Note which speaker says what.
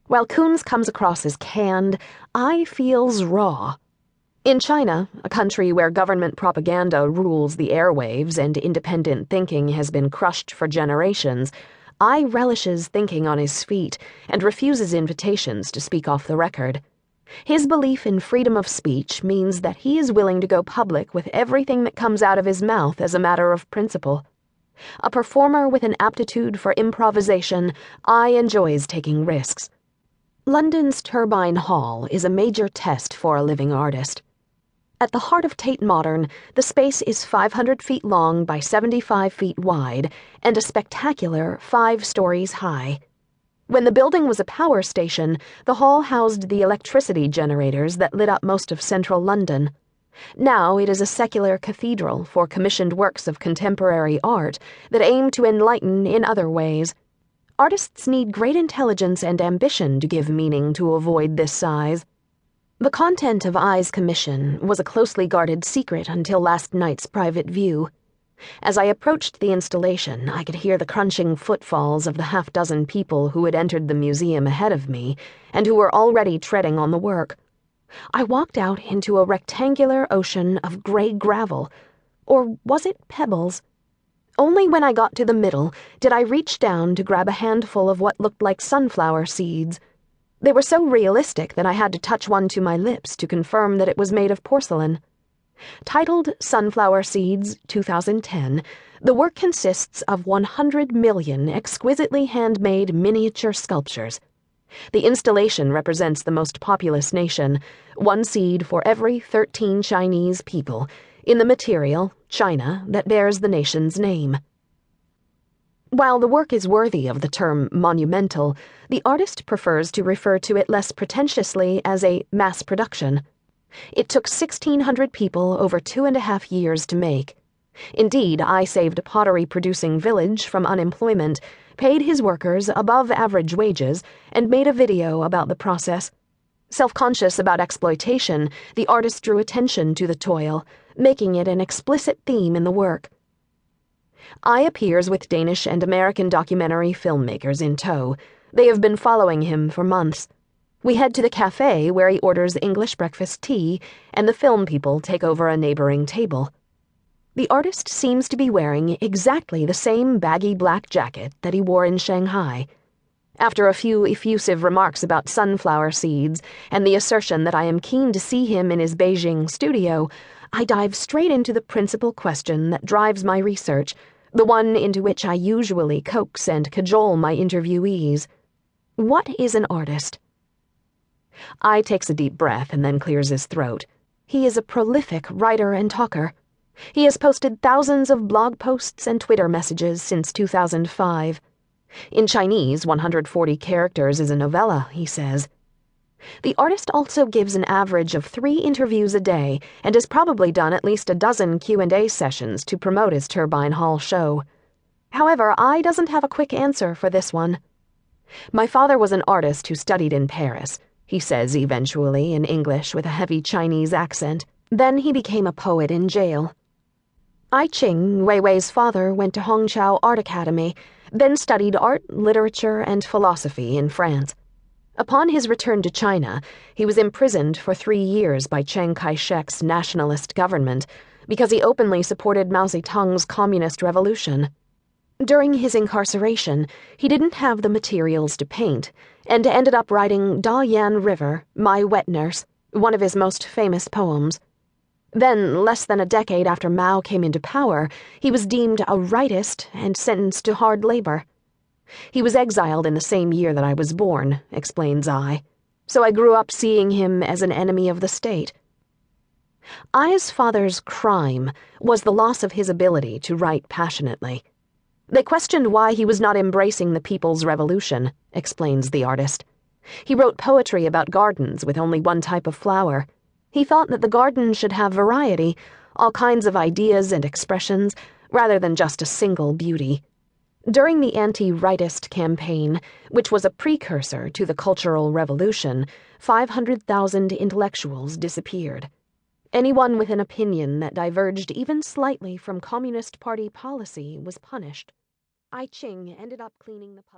Speaker 1: While Koons comes across as canned, Ai feels raw. In China, a country where government propaganda rules the airwaves and independent thinking has been crushed for generations, Ai relishes thinking on his feet and refuses invitations to speak off the record. His belief in freedom of speech means that he is willing to go public with everything that comes out of his mouth as a matter of principle. A performer with an aptitude for improvisation, Ai enjoys taking risks. London's Turbine Hall is a major test for a living artist. At the heart of Tate Modern, the space is 500 feet long by 75 feet wide and a spectacular 5 stories high. When the building was a power station, the hall housed the electricity generators that lit up most of central London. Now it is a secular cathedral for commissioned works of contemporary art that aim to enlighten in other ways. Artists need great intelligence and ambition to give meaning to a void this size. The content of Ai's commission was a closely guarded secret until last night's private view. As I approached the installation, I could hear the crunching footfalls of the half-dozen people who had entered the museum ahead of me and who were already treading on the work. I walked out into a rectangular ocean of gray gravel, or was it pebbles? Only when I got to the middle did I reach down to grab a handful of what looked like sunflower seeds. They were so realistic that I had to touch one to my lips to confirm that it was made of porcelain. Titled Sunflower Seeds 2010, the work consists of 100 million exquisitely handmade miniature sculptures. The installation represents the most populous nation, one seed for every 13 Chinese people, in the material, China, that bears the nation's name. While the work is worthy of the term monumental, the artist prefers to refer to it less pretentiously as a mass production. It took 1,600 people over 2.5 years to make. Indeed, I saved a pottery-producing village from unemployment, paid his workers above-average wages, and made a video about the process. Self-conscious about exploitation, the artist drew attention to the toil, making it an explicit theme in the work. Ai appears with Danish and American documentary filmmakers in tow. They have been following him for months. We head to the cafe where he orders English breakfast tea, and the film people take over a neighboring table. The artist seems to be wearing exactly the same baggy black jacket that he wore in Shanghai. After a few effusive remarks about sunflower seeds and the assertion that I am keen to see him in his Beijing studio, I dive straight into the principal question that drives my research, the one into which I usually coax and cajole my interviewees. What is an artist? Ai takes a deep breath and then clears his throat. He is a prolific writer and talker. He has posted thousands of blog posts and Twitter messages since 2005. In Chinese, 140 characters is a novella, he says. The artist also gives an average of 3 interviews a day and has probably done at least a dozen Q&A sessions to promote his Turbine Hall show. However, Ai doesn't have a quick answer for this one. My father was an artist who studied in Paris, he says eventually in English with a heavy Chinese accent. Then he became a poet in jail. Ai Weiwei's father went to Hongqiao Art Academy, then studied art, literature, and philosophy in France. Upon his return to China, he was imprisoned for 3 years by Chiang Kai-shek's nationalist government because he openly supported Mao Zedong's communist revolution. During his incarceration, he didn't have the materials to paint and ended up writing Da Yan River, My Wet Nurse, one of his most famous poems. Then, less than a decade after Mao came into power, he was deemed a rightist and sentenced to hard labor. He was exiled in the same year that I was born, explains Ai, so I grew up seeing him as an enemy of the state. Ai's father's crime was the loss of his ability to write passionately. They questioned why he was not embracing the people's revolution, explains the artist. He wrote poetry about gardens with only one type of flower. He thought that the garden should have variety, all kinds of ideas and expressions, rather than just a single beauty. During the anti-rightist campaign, which was a precursor to the Cultural Revolution, 500,000 intellectuals disappeared. Anyone with an opinion that diverged even slightly from Communist Party policy was punished. Ai ended up cleaning the public.